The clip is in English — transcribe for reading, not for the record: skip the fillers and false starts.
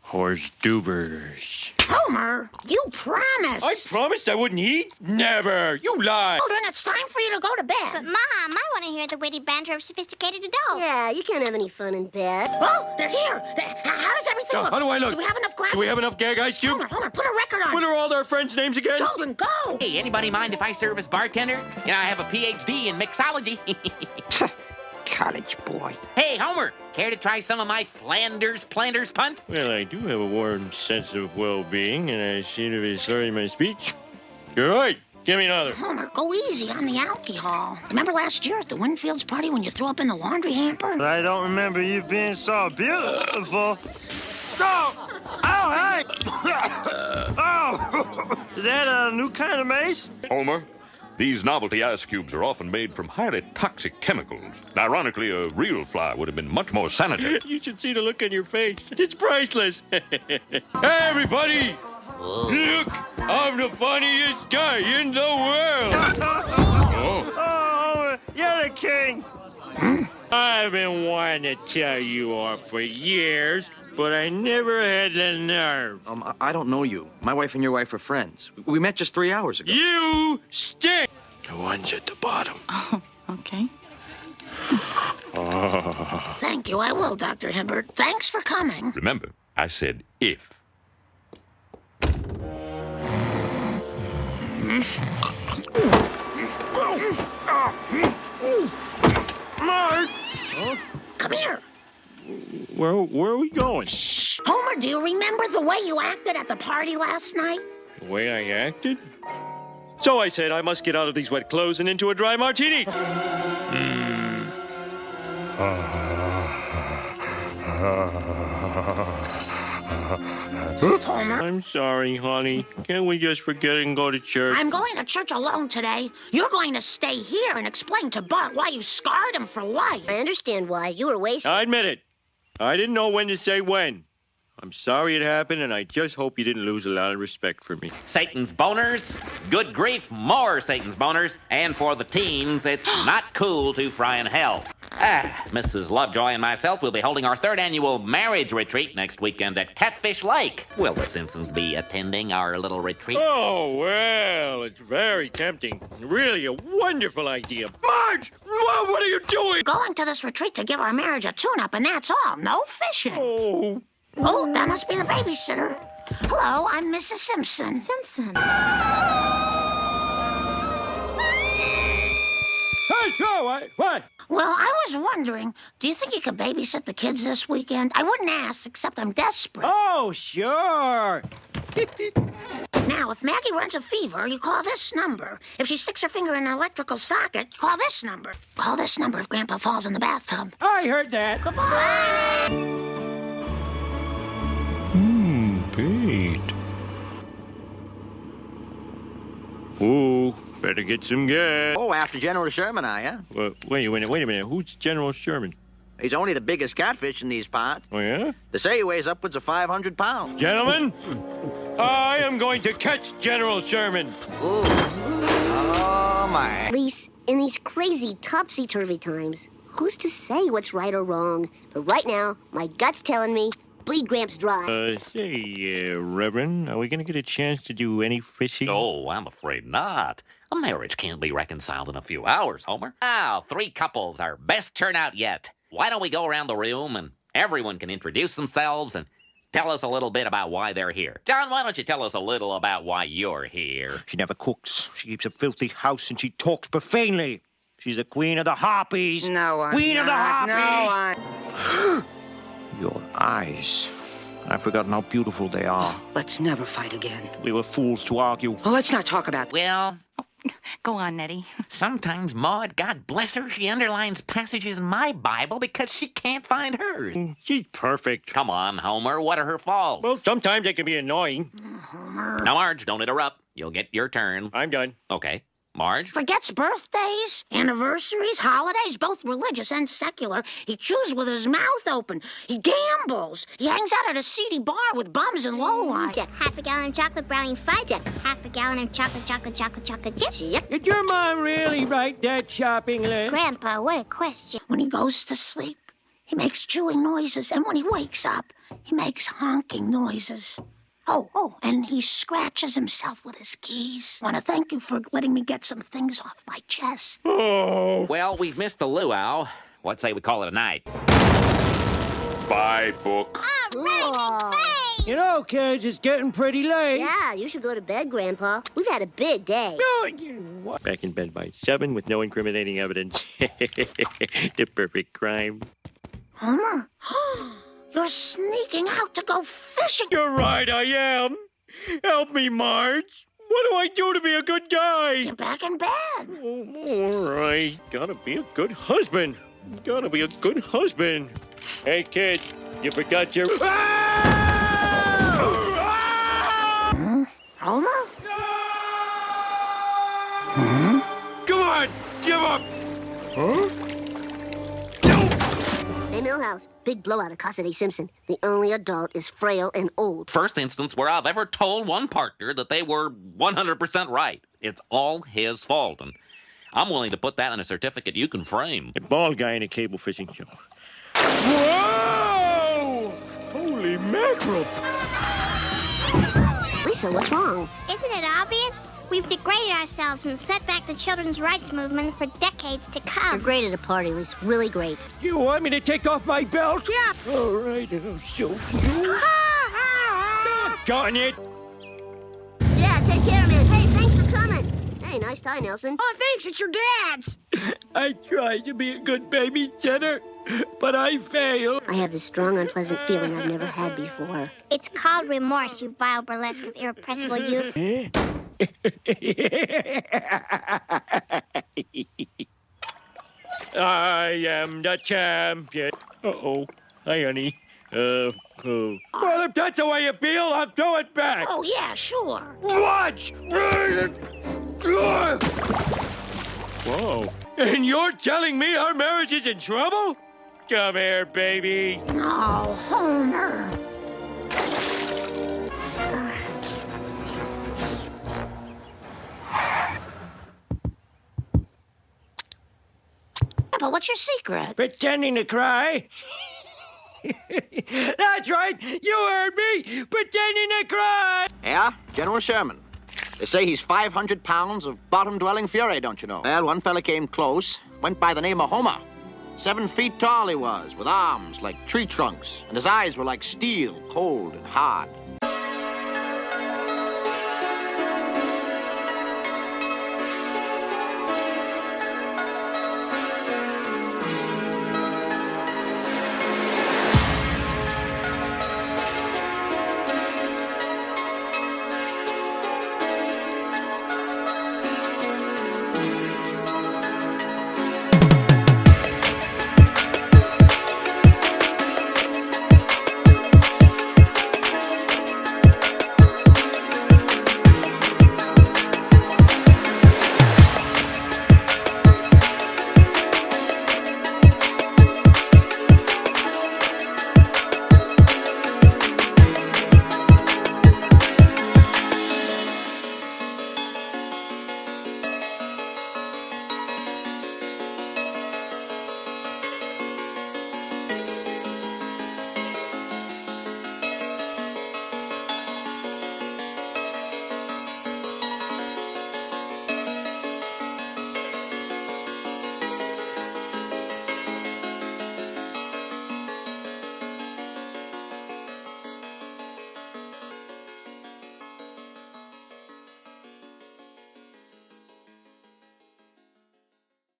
Horse dubers. Homer, you promised. I promised I wouldn't eat? Never. You lie. Children, it's time for you to go to bed. But, Mom, I want to hear the witty banter of sophisticated adults. Yeah, you can't have any fun in bed. Oh, they're here. How does everything look? How do I look? Do we have enough glasses? Do we have enough gag ice cubes? Homer, put a record on. What are all our friends' names again? Children, go. Hey, anybody mind if I serve as bartender? You know, I have a PhD in mixology. College boy. Hey, Homer, care to try some of my Flanders punt? Well, I do have a warm sense of well-being, and I seem to be sorry in my speech. You're right. Give me another. Homer, go easy on the alcohol. Remember last year at the Winfield's party when you threw up in the laundry hamper? I don't remember you being so beautiful. Oh! Oh, hey! Oh! Is that a new kind of mace? Homer, these novelty ice cubes are often made from highly toxic chemicals. Ironically, a real fly would have been much more sanitary. You should see the look on your face. It's priceless. Hey, everybody! Look! I'm the funniest guy in the world! Oh, you're the king. I've been wanting to tell you all for years, but I never had the nerve. I don't know you. My wife and your wife are friends. We met just 3 hours ago. You stink! The ones at the bottom. Oh, okay. Thank you, I will, Dr. Hibbert. Thanks for coming. Remember, I said if. Mark! Come here. Where are we going? Shh. Homer, do you remember the way you acted at the party last night? The way I acted? So I said I must get out of these wet clothes and into a dry martini. Homer, I'm sorry, honey. Can't we just forget it and go to church? I'm going to church alone today. You're going to stay here and explain to Bart why you scarred him for life. I understand why. You were wasted. I admit it. I didn't know when to say when. I'm sorry it happened, and I just hope you didn't lose a lot of respect for me. Satan's boners? Good grief, more Satan's boners. And for the teens, it's not cool to fry in hell. Mrs. Lovejoy and myself will be holding our 3rd annual marriage retreat next weekend at Catfish Lake. Will the Simpsons be attending our little retreat? Oh, well, it's very tempting. Really a wonderful idea. Marge! What are you doing? Going to this retreat to give our marriage a tune-up, and that's all. No fishing. Oh. Oh, that must be the babysitter. Hello, I'm Mrs. Simpson. Simpson. Hey, no, what? Well, I was wondering, do you think you could babysit the kids this weekend? I wouldn't ask, except I'm desperate. Oh, sure. Now, if Maggie runs a fever, you call this number. If she sticks her finger in an electrical socket, you call this number. Call this number if Grandpa falls in the bathtub. I heard that. Goodbye. Pete. Oh, better get some gas. Oh, after General Sherman, are ya? Wait a minute. Who's General Sherman? He's only the biggest catfish in these parts. Oh, yeah? They say he weighs upwards of 500 pounds. Gentlemen, I am going to catch General Sherman. Ooh. Oh, my. Lise, in these crazy topsy-turvy times, who's to say what's right or wrong? But right now, my gut's telling me, bleed Gramps dry. Say, Reverend, are we going to get a chance to do any fishing? Oh, I'm afraid not. A marriage can't be reconciled in a few hours, Homer. Now, 3 couples, our best turnout yet. Why don't we go around the room and everyone can introduce themselves and tell us a little bit about why they're here. John, why don't you tell us a little about why you're here? She never cooks. She keeps a filthy house and she talks profanely. She's the queen of the harpies. No, I'm Queen of the not. harpies. No, I'm... Your eyes. I've forgotten how beautiful they are. Let's never fight again. We were fools to argue. Well, let's not talk about... Well, Go on, Nettie. sometimes Maud, God bless her, she underlines passages in my Bible because she can't find hers. She's perfect. Come on, Homer, what are her faults? Well, sometimes they can be annoying. Homer. Now, Marge, don't interrupt. You'll get your turn. I'm done. Okay. Marge? Forgets birthdays, anniversaries, holidays, both religious and secular. He chews with his mouth open. He gambles. He hangs out at a seedy bar with bums and lowlife. Half a gallon of chocolate brownie fudge. Half a gallon of chocolate chip. Did your mom really write that shopping list? Grandpa, what a question. When he goes to sleep, he makes chewing noises, and when he wakes up, He makes honking noises. Oh, and he scratches himself with his keys. Want to thank you for letting me get some things off my chest. Oh. Well, we've missed the luau. What say we call it a night? Bye, book. Raymond, You know, kids, it's getting pretty late. Yeah, you should go to bed, Grandpa. We've had a big day. Back in bed by 7 with no incriminating evidence. The perfect crime. Homer, you're sneaking out to go fishing. You're right, I am. Help me, Marge. What do I do to be a good guy? Get back in bed. All right. Gotta be a good husband. Gotta be a good husband. Hey, kid, you forgot your... Homer? Come on, give up. Huh? Hey, Millhouse, big blowout of Cassidy Simpson. The only adult is frail and old. First instance where I've ever told one partner that they were 100% right. It's all his fault, and I'm willing to put that in a certificate you can frame. A bald guy in a cable fishing show. Whoa! Holy mackerel. Lisa, what's wrong? isn't it obvious? We've degraded ourselves and set back the children's rights movement for decades to You're come. great at a party, Lisa. Really great. You want me to take off my belt? Yeah. All right, I'll show you. Got it. Yeah, take care, man. Hey, thanks for coming. Hey, nice tie, Nelson. Oh, thanks. It's your dad's. I tried to be a good babysitter, but I failed. I have this strong, unpleasant feeling I've never had before. It's called remorse, you vile burlesque of irrepressible youth. I am the champion. Uh-oh. Hi, honey. Well, if that's the way you feel, I'll throw it back. Oh, yeah, sure. Watch! Whoa. And you're telling me our marriage is in trouble? Come here, baby. Oh, Homer. But what's your secret? Pretending to cry. That's right. You heard me. Pretending to cry. Yeah, General Sherman. They say he's 500 pounds of bottom-dwelling fury, don't you know? Well, one fella came close, went by the name of Homer. 7 feet tall he was, with arms like tree trunks, and his eyes were like steel, cold and hard.